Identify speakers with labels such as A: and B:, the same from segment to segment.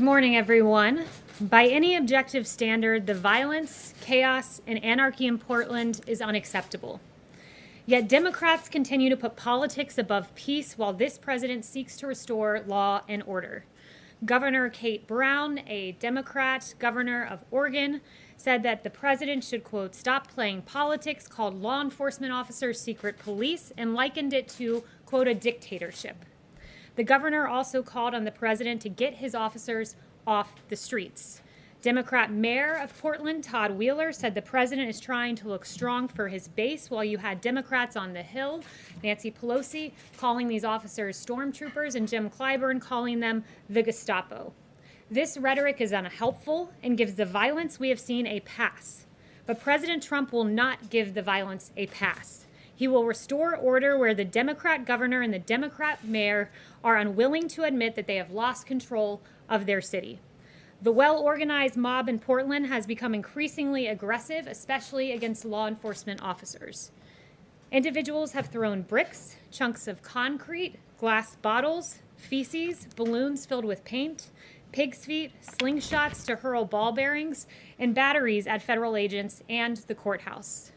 A: Good morning, everyone. By any objective standard, the violence, chaos, and anarchy in Portland is unacceptable. Yet Democrats continue to put politics above peace while this president seeks to restore law and order. Governor Kate Brown, a Democrat governor of Oregon, said that the president should, quote, stop playing politics, called law enforcement officers secret police, and likened it to, quote, a dictatorship. The governor also called on the president to get his officers off the streets. Democrat Mayor of Portland, Todd Wheeler, said the president is trying to look strong for his base, while you had Democrats on the Hill, Nancy Pelosi, calling these officers stormtroopers, and Jim Clyburn calling them the Gestapo. This rhetoric is unhelpful and gives the violence we have seen a pass. But President Trump will not give the violence a pass. He will restore order where the Democrat governor and the Democrat mayor are unwilling to admit that they have lost control of their city. The well-organized mob in Portland has become increasingly aggressive, especially against law enforcement officers. Individuals have thrown bricks, chunks of concrete, glass bottles, feces, balloons filled with paint, pig's feet, slingshots to hurl ball bearings, and batteries at federal agents and the courthouse.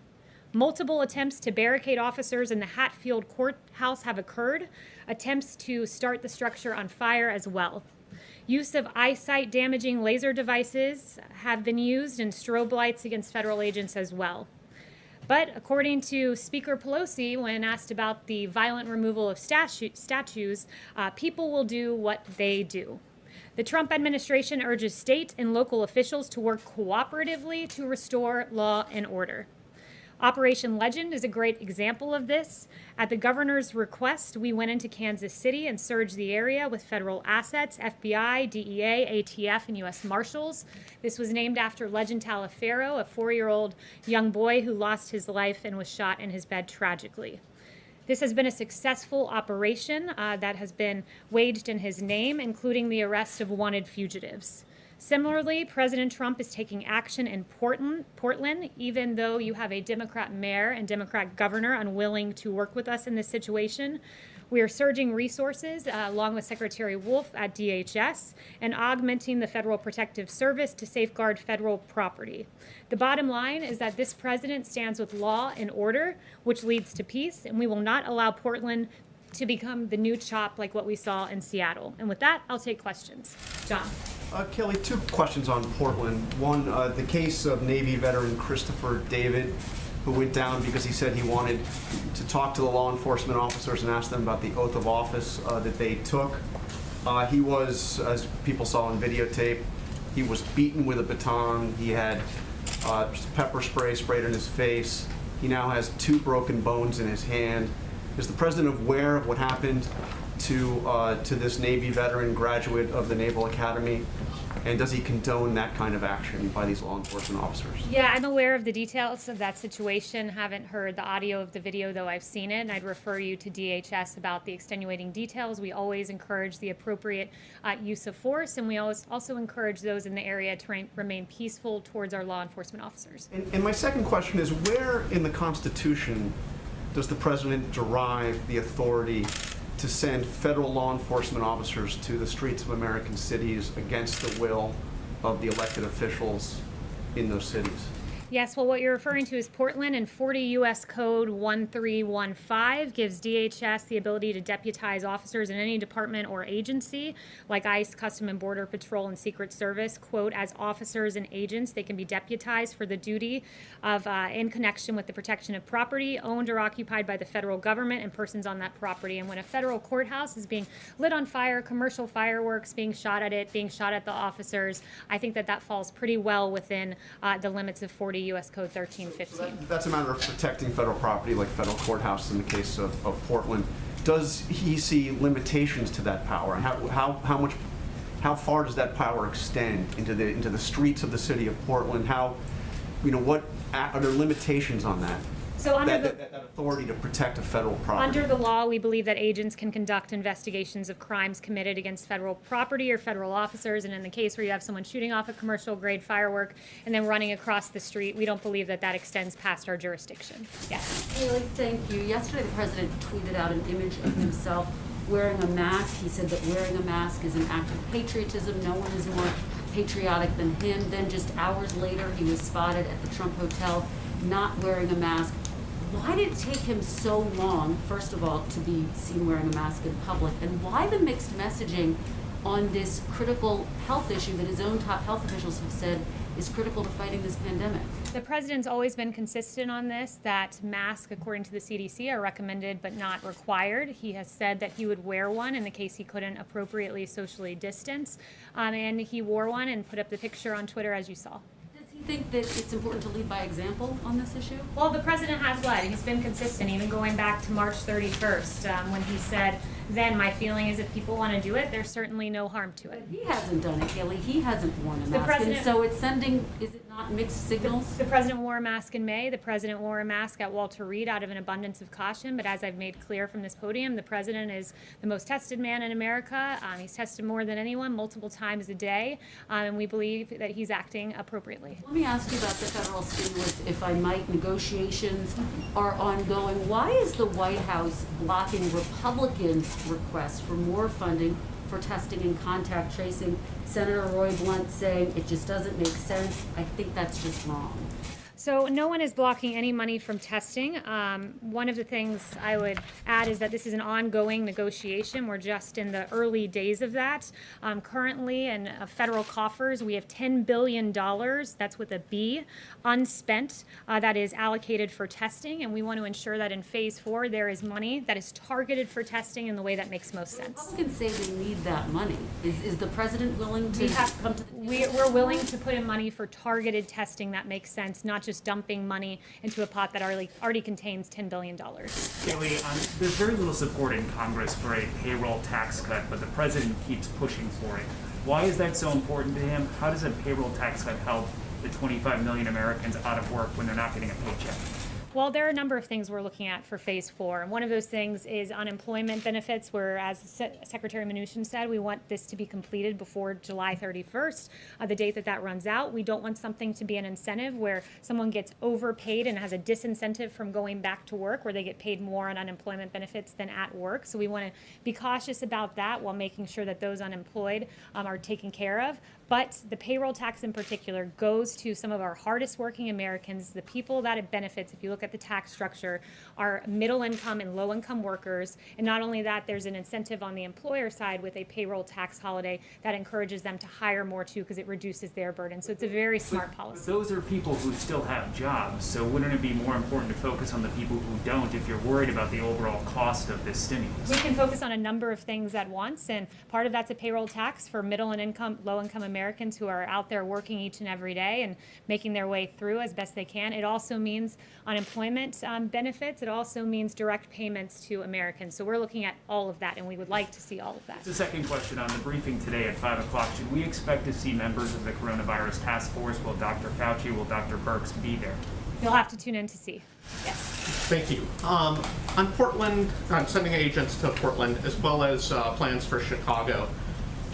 A: Multiple attempts to barricade officers in the Hatfield courthouse have occurred, attempts to start the structure on fire as well. Use of eyesight damaging laser devices have been used, and strobe lights against federal agents as well. But according to Speaker Pelosi, when asked about the violent removal of statues, people will do what they do. The Trump administration urges state and local officials to work cooperatively to restore law and order. Operation Legend is a great example of this. At the governor's request, we went into Kansas City and surged the area with federal assets, FBI, DEA, ATF, and U.S. Marshals. This was named after Legend Taliaferro, a 4-year-old young boy who lost his life and was shot in his bed tragically. This has been a successful operation that has been waged in his name, including the arrest of wanted fugitives. Similarly, President Trump is taking action in Portland, even though you have a Democrat mayor and Democrat governor unwilling to work with us in this situation. We are surging resources, along with Secretary Wolf at DHS, and augmenting the Federal Protective Service to safeguard federal property. The bottom line is that this president stands with law and order, which leads to peace, and we will not allow Portland to become the new CHOP like what we saw in Seattle. And with that, I'll take questions. John.
B: Kayleigh, 2 questions on Portland. One, the case of Navy veteran Christopher David, who went down because he said he wanted to talk to the law enforcement officers and ask them about the oath of office that they took. He was, as people saw on videotape, he was beaten with a baton. He had pepper spray sprayed in his face. He now has 2 broken bones in his hand. Is the president aware of what happened to this Navy veteran graduate of the Naval Academy? And does he condone that kind of action by these law enforcement officers?
A: Yeah, I'm aware of the details of that situation. Haven't heard the audio of the video, though I've seen it, and I'd refer you to DHS about the extenuating details. We always encourage the appropriate use of force, and we also encourage those in the area to remain peaceful towards our law enforcement officers.
B: And my second question is, where in the Constitution does the president derive the authority to send federal law enforcement officers to the streets of American cities against the will of the elected officials in those cities?
A: Yes, well, what you're referring to is Portland, and 40 U.S. Code 1315 gives DHS the ability to deputize officers in any department or agency, like ICE, Custom and Border Patrol, and Secret Service, quote, as officers and agents. They can be deputized for the duty of, in connection with the protection of property owned or occupied by the federal government and persons on that property. And when a federal courthouse is being lit on fire, commercial fireworks being shot at it, being shot at the officers, I think that falls pretty well within the limits of 40 U.S. Code 1315.
B: So that's a matter of protecting federal property, like federal courthouses in the case of Portland. Does he see limitations to that power? How far does that power extend into the streets of the city of Portland? What are there limitations on that?
A: So under
B: that authority to protect a federal property.
A: Under the law, we believe that agents can conduct investigations of crimes committed against federal property or federal officers. And in the case where you have someone shooting off a commercial-grade firework and then running across the street, we don't believe that extends past our jurisdiction. Yes.
C: Kayleigh, thank you. Yesterday, the president tweeted out an image of himself wearing a mask. He said that wearing a mask is an act of patriotism. No one is more patriotic than him. Then just hours later, he was spotted at the Trump Hotel not wearing a mask. Why did it take him so long, first of all, to be seen wearing a mask in public? And why the mixed messaging on this critical health issue that his own top health officials have said is critical to fighting this pandemic?
A: The president's always been consistent on this, that masks, according to the CDC, are recommended but not required. He has said that he would wear one in the case he couldn't appropriately socially distance, and he wore one and put up the picture on Twitter, as you saw.
C: Does he think that it's important to lead by example on this issue?
A: Well, the president has led. He's been consistent, even going back to March 31st, when he said, then my feeling is if people want to do it, there's certainly no harm to it.
C: But he hasn't done it, Kayleigh. He hasn't worn a mask. And so it's sending, is it not mixed signals?
A: The president wore a mask in May. The president wore a mask at Walter Reed out of an abundance of caution. But as I've made clear from this podium, the president is the most tested man in America. He's tested more than anyone, multiple times a day. And we believe that he's acting appropriately.
C: Let me ask you about the federal stimulus, if I might. Negotiations are ongoing. Why is the White House blocking Republicans' request for more funding for testing and contact tracing? Senator Roy Blunt saying it just doesn't make sense. I think that's just wrong.
A: So no one is blocking any money from testing. One of the things I would add is that this is an ongoing negotiation. We're just in the early days of that. Currently in federal coffers, we have $10 billion, that's with a B, unspent, that is allocated for testing. And we want to ensure that in phase 4, there is money that is targeted for testing in the way that makes most sense.
C: Republicans say they need that money. Is the president willing to come to the table?
A: We're willing to put in money for targeted testing that makes sense, not just dumping money into a pot that already contains $10 billion.
D: Kayleigh, there's very little support in Congress for a payroll tax cut, but the president keeps pushing for it. Why is that so important to him? How does a payroll tax cut help the 25 million Americans out of work when they're not getting a paycheck?
A: Well, there are a number of things we're looking at for phase 4. And one of those things is unemployment benefits, where, as Secretary Mnuchin said, we want this to be completed before July 31st, the date that runs out. We don't want something to be an incentive where someone gets overpaid and has a disincentive from going back to work, where they get paid more on unemployment benefits than at work. So we want to be cautious about that while making sure that those unemployed are taken care of. But the payroll tax in particular goes to some of our hardest working Americans. The people that it benefits, if you look at the tax structure, are middle income and low income workers. And not only that, there's an incentive on the employer side with a payroll tax holiday that encourages them to hire more too, because it reduces their burden. So it's a very smart policy.
D: But those are people who still have jobs. So wouldn't it be more important to focus on the people who don't if you're worried about the overall cost of this stimulus?
A: We can focus on a number of things at once, and part of that's a payroll tax for middle and low income Americans who are out there working each and every day and making their way through as best they can. It also means unemployment benefits. It also means direct payments to Americans. So we're looking at all of that, and we would like to see all of that.
D: The second question on the briefing today at 5 o'clock. Should we expect to see members of the coronavirus task force? Will Dr. Fauci, will Dr. Birx be there?
A: You'll have to tune in to see. Yes.
E: Thank you. On Portland, on sending agents to Portland, as well as plans for Chicago,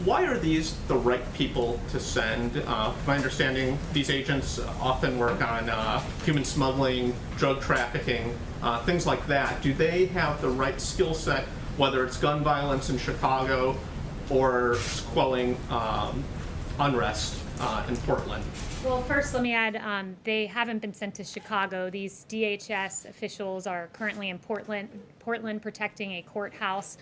E: why are these the right people to send? My understanding, these agents often work on human smuggling, drug trafficking, things like that. Do they have the right skill set, whether it's gun violence in Chicago or quelling unrest in Portland?
A: Well, first, let me add, they haven't been sent to Chicago. These DHS officials are currently in Portland protecting a courthouse.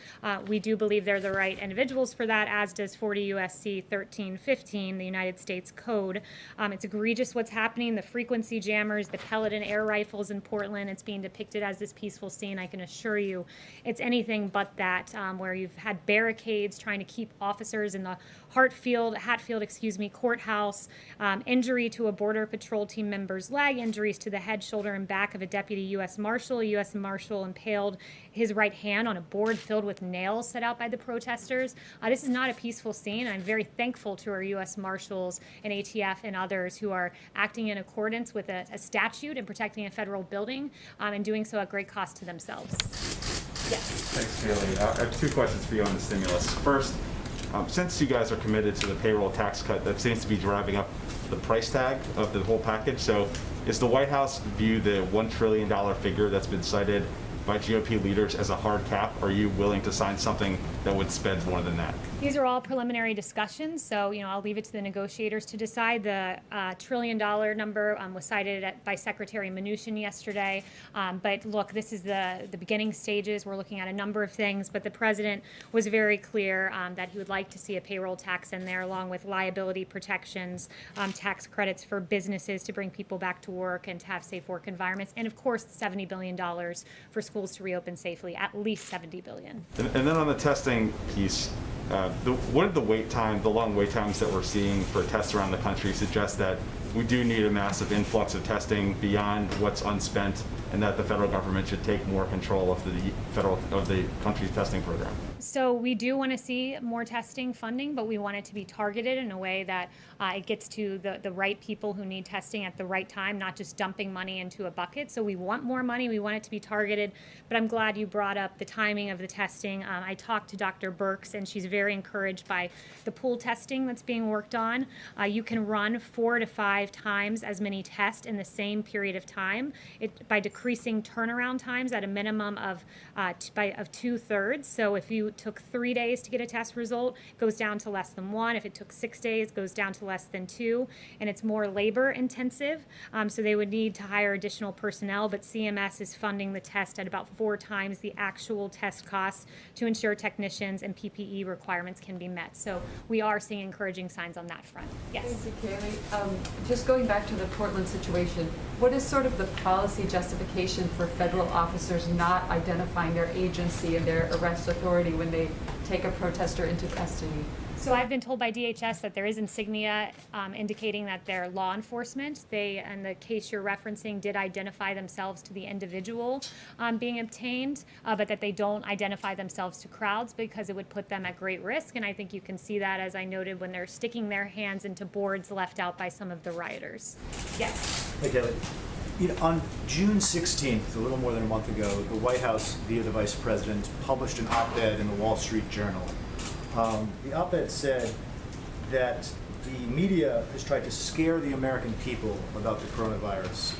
A: We do believe they're the right individuals for that, as does 40 U.S.C. 1315, the United States Code. It's egregious what's happening. The frequency jammers, the pellet and air rifles in Portland, it's being depicted as this peaceful scene. I can assure you it's anything but that, where you've had barricades trying to keep officers in the Hatfield, courthouse, injury to a Border Patrol team member's leg, injuries to the head, shoulder, and back of a deputy U.S. Marshal. A U.S. Marshal impaled his right hand on a board filled with nails set out by the protesters. This is not a peaceful scene. I'm very thankful to our U.S. Marshals and ATF and others who are acting in accordance with a statute and protecting a federal building, and doing so at great cost to themselves. Yes.
F: Thanks, Kayleigh. I have two questions for you on the stimulus. First, since you guys are committed to the payroll tax cut, that seems to be driving up the price tag of the whole package. So is the White House view the $1 trillion figure that's been cited by GOP leaders as a hard cap? Are you willing to sign something that would spend more than that?
A: These are all preliminary discussions, so I'll leave it to the negotiators to decide. The $1 trillion number was cited by Secretary Mnuchin yesterday. But look, this is the beginning stages. We're looking at a number of things, but the president was very clear that he would like to see a payroll tax in there, along with liability protections, tax credits for businesses to bring people back to work and to have safe work environments, and of course, $70 billion for schools to reopen safely, at least $70 billion.
F: And then on the testing piece, what are the long wait times that we're seeing for tests around the country suggest that we do need a massive influx of testing beyond what's unspent, and that the federal government should take more control of the country's testing program?
A: So we do want to see more testing funding, but we want it to be targeted in a way that it gets to the right people who need testing at the right time, not just dumping money into a bucket. So we want more money. We want it to be targeted. But I'm glad you brought up the timing of the testing. I talked to Dr. Birx, and she's very encouraged by the pool testing that's being worked on. You can run 4 to 5 times as many tests in the same period of time by decreasing turnaround times at a minimum of 2/3. So if you took 3 days to get a test result, it goes down to less than 1. If it took 6 days, it goes down to less than 2. And it's more labor intensive, so they would need to hire additional personnel, but CMS is funding the test at about 4 times the actual test cost to ensure technicians and PPE requirements can be met. So we are seeing encouraging signs on that front. Yes.
G: Thank you, Kayleigh. Just going back to the Portland situation, what is sort of the policy justification for federal officers not identifying their agency and their arrest authority when they take a protester into custody?
A: So I've been told by DHS that there is insignia indicating that they're law enforcement. They, in the case you're referencing, did identify themselves to the individual being obtained, but that they don't identify themselves to crowds because it would put them at great risk. And I think you can see that, as I noted, when they're sticking their hands into boards left out by some of the rioters. Yes.
H: Hey, Kayleigh. On June 16th, a little more than a month ago, the White House, via the Vice President, published an op-ed in the Wall Street Journal. The op-ed said that the media has tried to scare the American people about the coronavirus.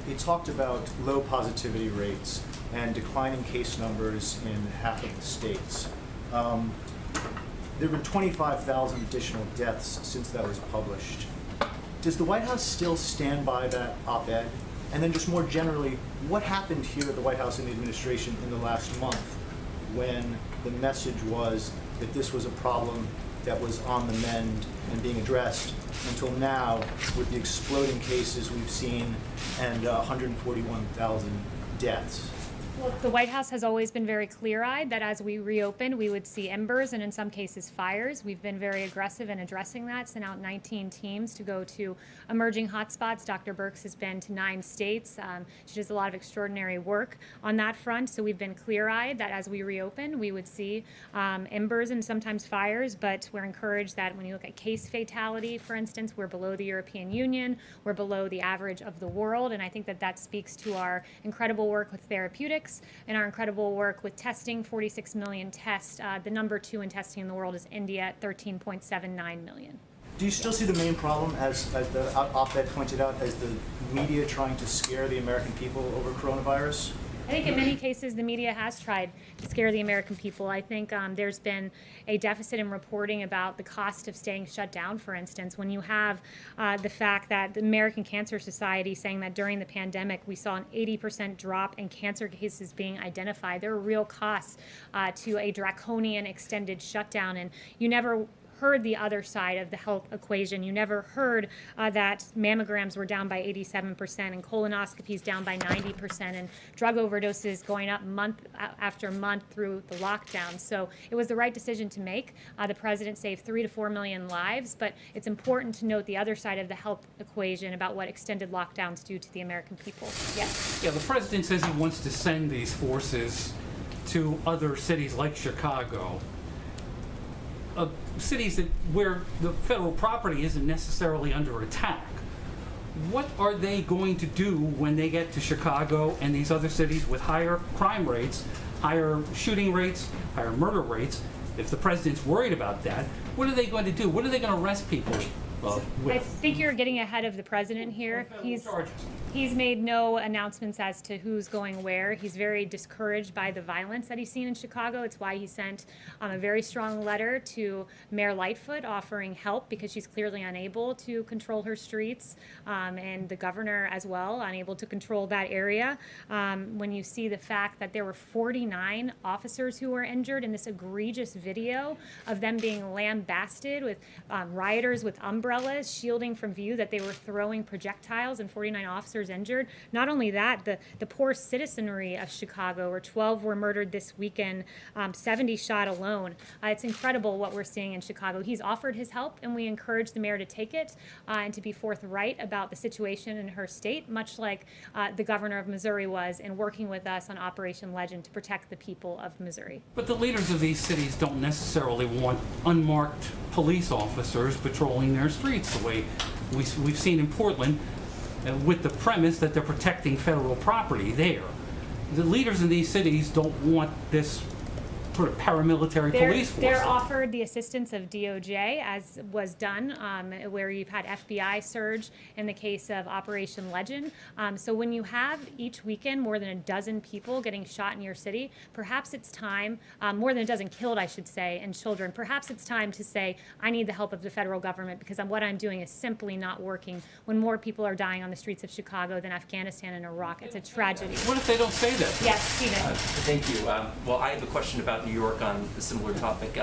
H: It talked about low positivity rates and declining case numbers in half of the states. There have been 25,000 additional deaths since that was published. Does the White House still stand by that op-ed? And then just more generally, what happened here at the White House and the administration in the last month when the message was that this was a problem that was on the mend and being addressed, until now with the exploding cases we've seen and 141,000 deaths?
A: Well, the White House has always been very clear-eyed that as we reopen, we would see embers and in some cases fires. We've been very aggressive in addressing that, sent out 19 teams to go to emerging hotspots. Dr. Birx has been to 9 states. She does a lot of extraordinary work on that front. So we've been clear-eyed that as we reopen, we would see embers and sometimes fires, but we're encouraged that when you look at case fatality, for instance, we're below the European Union, we're below the average of the world, and I think that that speaks to our incredible work with therapeutics and our incredible work with testing, 46 million tests. The number 2 in testing in the world is India at 13.79 million.
H: Do you still see the main problem, as the op-ed pointed out, as the media trying to scare the American people over coronavirus?
A: I think in many cases the media has tried to scare the American people. I think there's been a deficit in reporting about the cost of staying shut down, for instance. When you have the fact that the American Cancer Society saying that during the pandemic we saw an 80% drop in cancer cases being identified, there are real costs to a draconian extended shutdown, and you never heard the other side of the health equation. You never heard that mammograms were down by 87% and colonoscopies down by 90% and drug overdoses going up month after month through the lockdown. So it was the right decision to make. The president saved 3 to 4 million lives, but it's important to note the other side of the health equation about what extended lockdowns do to the American people. Yes?
I: Yeah, the president says he wants to send these forces to other cities like Chicago. Cities where the federal property isn't necessarily under attack. What are they going to do when they get to Chicago and these other cities with higher crime rates, higher shooting rates, higher murder rates? If the president's worried about that, what are they going to do? What are they going to arrest people with?
A: I think you're getting ahead of the president here. He He's made no announcements as to who's going where. He's very discouraged by the violence that he's seen in Chicago. It's why he sent a very strong letter to Mayor Lightfoot offering help because she's clearly unable to control her streets, and the governor as well, unable to control that area. When you see the fact that there were 49 officers who were injured in this egregious video of them being lambasted with rioters with umbrellas shielding from view that they were throwing projectiles and 49 officers injured. Not only that, the poor citizenry of Chicago, where 12 were murdered this weekend, 70 shot alone. It's incredible what we're seeing in Chicago. He's offered his help, and we encourage the mayor to take it and to be forthright about the situation in her state, much like the governor of Missouri was in working with us on Operation Legend to protect the people of Missouri.
I: But the leaders of these cities don't necessarily want unmarked police officers patrolling their streets the way we've seen in Portland, with the premise that they're protecting federal property there. The leaders in these cities don't want this sort of paramilitary police force.
A: They're offered the assistance of DOJ, as was done, where you've had FBI surge in the case of Operation Legend. So when you have each weekend more than a dozen people getting shot in your city, perhaps it's time, more than a dozen killed, I should say, and children, perhaps it's time to say, I need the help of the federal government because what I'm doing is simply not working when more people are dying on the streets of Chicago than Afghanistan and Iraq. It's a tragedy.
I: What if they don't say that?
A: Yes, Stephen.
J: Thank you. Well, I have a question about New York on a similar topic.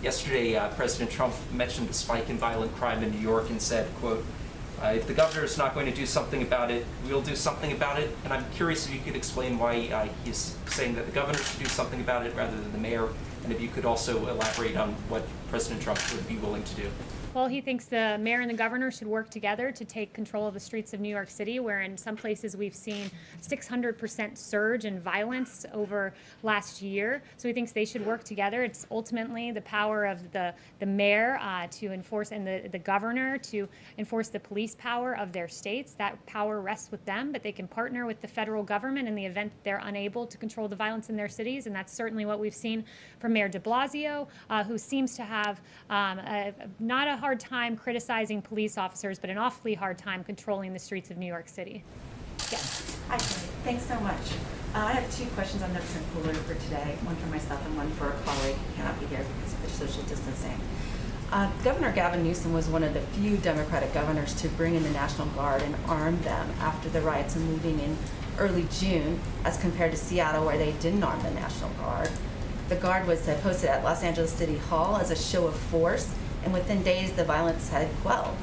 J: Yesterday, President Trump mentioned the spike in violent crime in New York and said, quote, if the governor is not going to do something about it, we'll do something about it. And I'm curious if you could explain why he's saying that the governor should do something about it rather than the mayor, and if you could also elaborate on what President Trump would be willing to do.
A: Well, he thinks the mayor and the governor should work together to take control of the streets of New York City, where in some places we've seen 600% surge in violence over last year. So he thinks they should work together. It's ultimately the power of the mayor to enforce, and the governor to enforce the police power of their states. That power rests with them, but they can partner with the federal government in the event they're unable to control the violence in their cities. And that's certainly what we've seen from Mayor de Blasio, who seems to have not a hard time criticizing police officers, but an awfully hard time controlling the streets of New York City. Yes.
K: Hi, Kayleigh. Thanks so much. I have two questions on Notice and Cooler for today, one for myself and one for a colleague who cannot be here because of the social distancing. Governor Gavin Newsom was one of the few Democratic governors to bring in the National Guard and arm them after the riots and looting in early June, as compared to Seattle, where they didn't arm the National Guard. The Guard was posted at Los Angeles City Hall as a show of force, and within days the violence had quelled.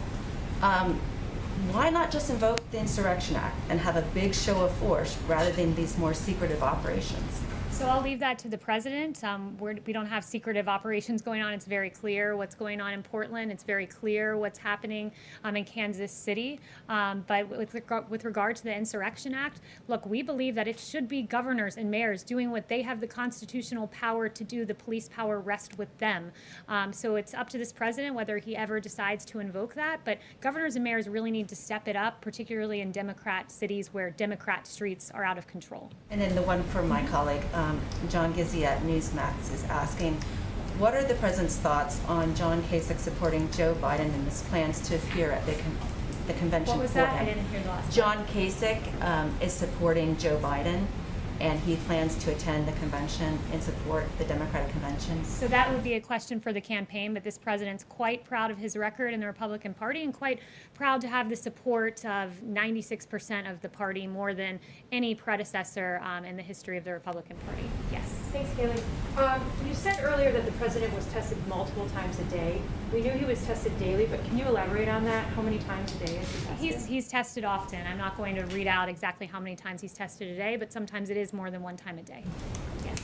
K: Why not just invoke the Insurrection Act and have a big show of force rather than these more secretive operations?
A: So I'll leave that to the president. We don't have secretive operations going on. It's very clear what's going on in Portland. It's very clear what's happening in Kansas City. But with regard to the Insurrection Act, look, we believe that it should be governors and mayors doing what they have the constitutional power to do. The police power rests with them. So it's up to this president whether he ever decides to invoke that. But governors and mayors really need to step it up, particularly in Democrat cities where Democrat streets are out of control.
K: And then the one for my colleague, John Gizzi at Newsmax is asking, what are the president's thoughts on John Kasich supporting Joe Biden in his plans to appear at the convention?
A: What was
K: for
A: that?
K: him?
A: I didn't hear the last.
K: John Kasich is supporting Joe Biden, and he plans to attend the convention and support the Democratic convention.
A: So that would be a question for the campaign, but this president's quite proud of his record in the Republican Party and quite proud to have the support of 96% of the party, more than any predecessor in the history of the Republican Party. Yes.
L: Thanks, Kayleigh. You said earlier that the president was tested multiple times a day. We knew he was tested daily, but can you elaborate on that? How many times a day is he tested?
A: He's tested often. I'm not going to read out exactly how many times he's tested a day, but sometimes it is more than one time a day. Yes.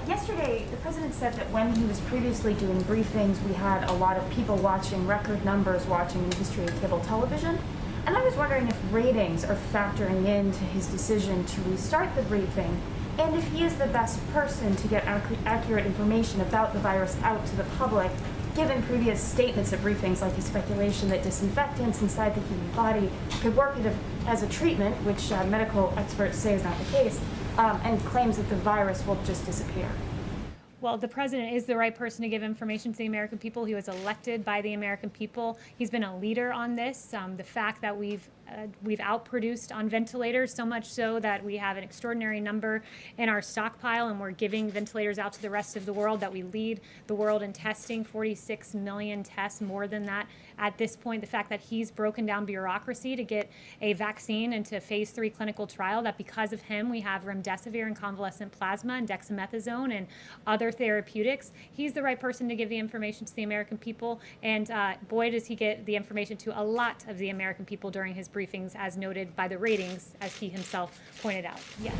M: Yesterday, the president said that when he was previously doing briefings, we had a lot of people watching, record numbers watching in the history of cable television. And I was wondering if ratings are factoring into his decision to restart the briefing, and if he is the best person to get accurate information about the virus out to the public, given previous statements at briefings like his speculation that disinfectants inside the human body could work as a treatment, which medical experts say is not the case, and claims that the virus will just disappear.
A: Well, the president is the right person to give information to the American people. He was elected by the American people. He's been a leader on this. The fact that we've we've outproduced on ventilators, so much so that we have an extraordinary number in our stockpile, and we're giving ventilators out to the rest of the world, that we lead the world in testing, 46 million tests, more than that at this point. The fact that he's broken down bureaucracy to get a vaccine into phase 3 clinical trial, that because of him we have remdesivir and convalescent plasma and dexamethasone and other therapeutics. He's the right person to give the information to the American people, and boy does he get the information to a lot of the American people during his briefings, as noted by the ratings, as he himself pointed out. Yes.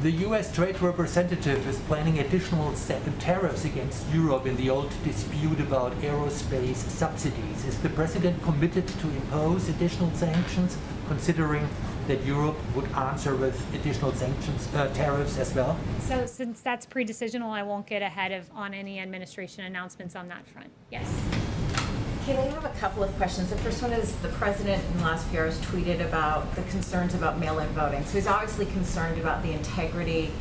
N: The U.S. Trade Representative is planning additional tariffs against Europe in the old dispute about aerospace subsidies. Is the president committed to impose additional sanctions, considering that Europe would answer with additional sanctions, tariffs as well?
A: So since that's pre-decisional, I won't get ahead on any administration announcements on that front. Yes.
K: Kayleigh, I have a couple of questions. The first one is the president in the last few hours tweeted about the concerns about mail-in voting. So he's obviously concerned about the integrity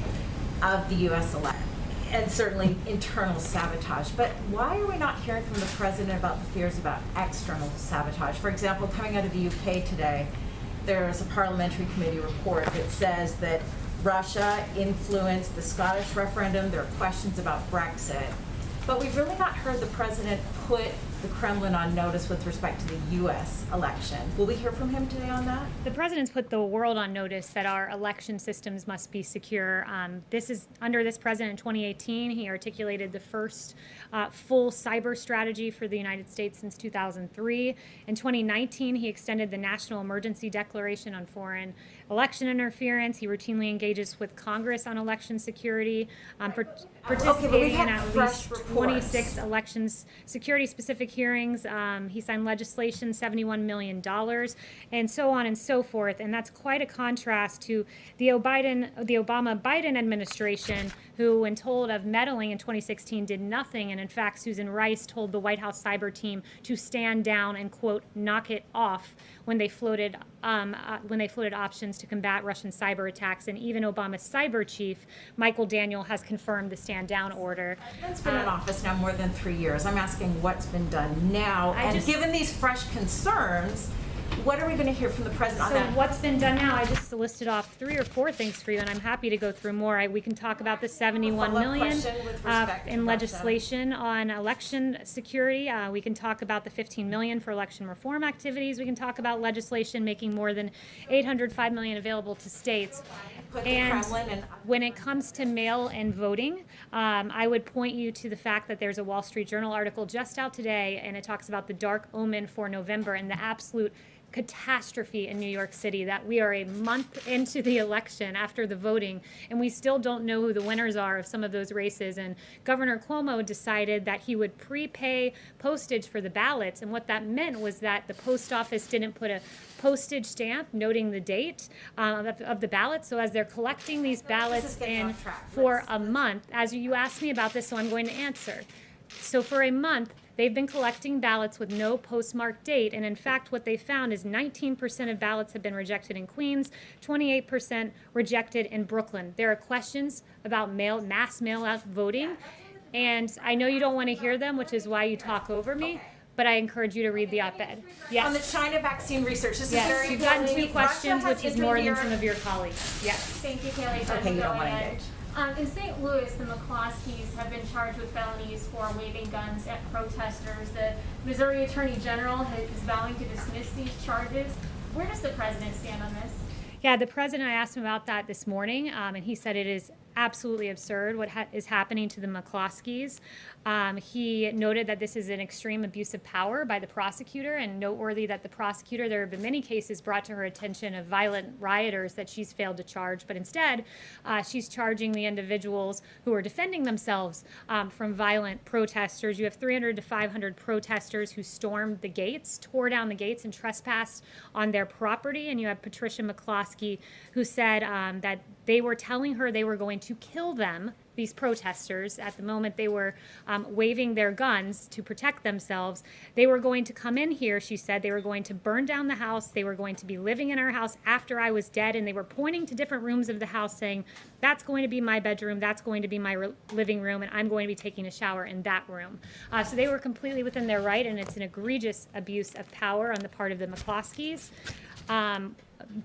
K: of the U.S. election and certainly internal sabotage. But why are we not hearing from the president about the fears about external sabotage? For example, coming out of the UK today, there's a parliamentary committee report that says that Russia influenced the Scottish referendum. There are questions about Brexit. But we've really not heard the president put the Kremlin on notice with respect to the U.S. election. Will we hear from him today on that?
A: The president's put the world on notice that our election systems must be secure. This is under this president in 2018. He articulated the first full cyber strategy for the United States since 2003. In 2019, he extended the National Emergency Declaration on Foreign Election Interference. He routinely engages with Congress on election security, participating in at least 26 elections security-specific hearings. He signed legislation, $71 million, and so on and so forth. And that's quite a contrast to the Obama-Biden administration, who, when told of meddling in 2016, did nothing. And in fact, Susan Rice told the White House cyber team to stand down and, quote, knock it off when they floated options to combat Russian cyber attacks. And even Obama's cyber chief, Michael Daniel, has confirmed the stand down order.
K: It's been in office now more than 3 years. I'm asking what's been done now. And given these fresh concerns, what are we going to hear from the president on that?
A: So what's been done now? I just listed off 3 or 4 things for you, and I'm happy to go through more. We can talk about the $71 million in legislation on election security. We can talk about the $15 million for election reform activities. We can talk about legislation making more than $805 million available to states. And when it comes to mail-in voting, I would point you to the fact that there's a Wall Street Journal article just out today, and it talks about the dark omen for November and the absolute catastrophe in New York City, that we are a month into the election after the voting, and we still don't know who the winners are of some of those races. And Governor Cuomo decided that he would prepay postage for the ballots, and what that meant was that the post office didn't put a postage stamp noting the date of the ballot. So as they're collecting these ballots in for a month, as you asked me about this, so I'm going to answer. So for a month, they've been collecting ballots with no postmark date, and in fact what they found is 19% of ballots have been rejected in Queens, 28% rejected in Brooklyn. There are questions about mass mail-out voting, and I know you don't want to hear them, which is why you talk over me, but I encourage you to read the op-ed. Yes.
K: On the China vaccine research, this is
A: yes.
K: very
A: You've gotten
K: important.
A: 2 questions, which is more than
K: your...
A: some of your colleagues. Yes.
O: Thank you, Kayleigh.
K: Okay, you don't want to engage.
O: In St. Louis, the McCloskeys have been charged with felonies for waving guns at protesters. The Missouri Attorney General is vowing to dismiss these charges. Where does the president stand on this?
A: Yeah, the president, I asked him about that this morning, and he said it is absolutely absurd what is happening to the McCloskeys. He noted that this is an extreme abuse of power by the prosecutor, and noteworthy that the prosecutor, there have been many cases brought to her attention of violent rioters that she's failed to charge, but instead she's charging the individuals who are defending themselves from violent protesters. You have 300 to 500 protesters who stormed the gates, tore down the gates, and trespassed on their property, and you have Patricia McCloskey, who said that they were telling her they were going to kill them, these protesters. At the moment they were waving their guns to protect themselves. They were going to come in here, she said. They were going to burn down the house. They were going to be living in our house after I was dead. And they were pointing to different rooms of the house saying, that's going to be my bedroom, that's going to be my living room, and I'm going to be taking a shower in that room. So they were completely within their right, and it's an egregious abuse of power on the part of the McCloskeys.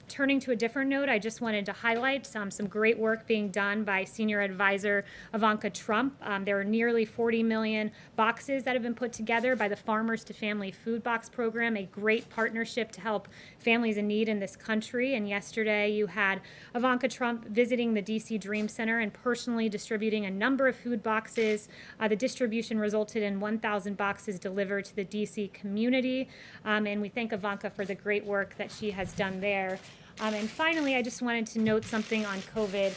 A: Turning to a different note, I just wanted to highlight some great work being done by senior advisor Ivanka Trump. There are nearly 40 million boxes that have been put together by the Farmers to Family Food Box Program, a great partnership to help families in need in this country. And yesterday you had Ivanka Trump visiting the DC Dream Center and personally distributing a number of food boxes. The distribution resulted in 1,000 boxes delivered to the DC community. And we thank Ivanka for the great work that she has done there. And finally, I just wanted to note something on COVID.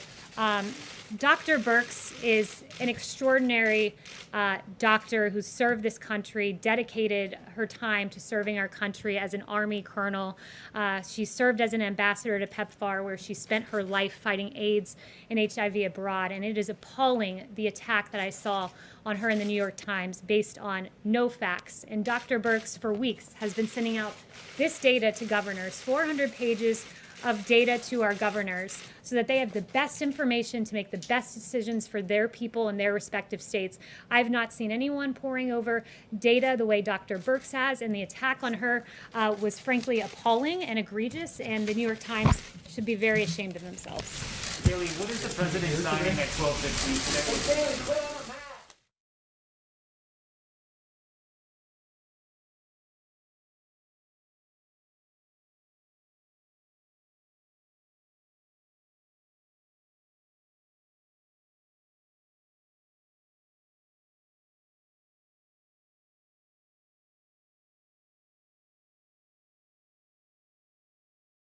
A: Dr. Birx is an extraordinary doctor who served this country, dedicated her time to serving our country as an Army colonel. She served as an ambassador to PEPFAR, where she spent her life fighting AIDS and HIV abroad. And it is appalling, the attack that I saw on her in the New York Times based on no facts. And Dr. Birx, for weeks, has been sending out this data to governors, 400 pages of data to our governors so that they have the best information to make the best decisions for their people in their respective states. I've not seen anyone poring over data the way Dr. Birx has, and the attack on her was frankly appalling and egregious, and the New York Times should be very ashamed of themselves.
D: Kayleigh, what is the president signing at 12:15 today?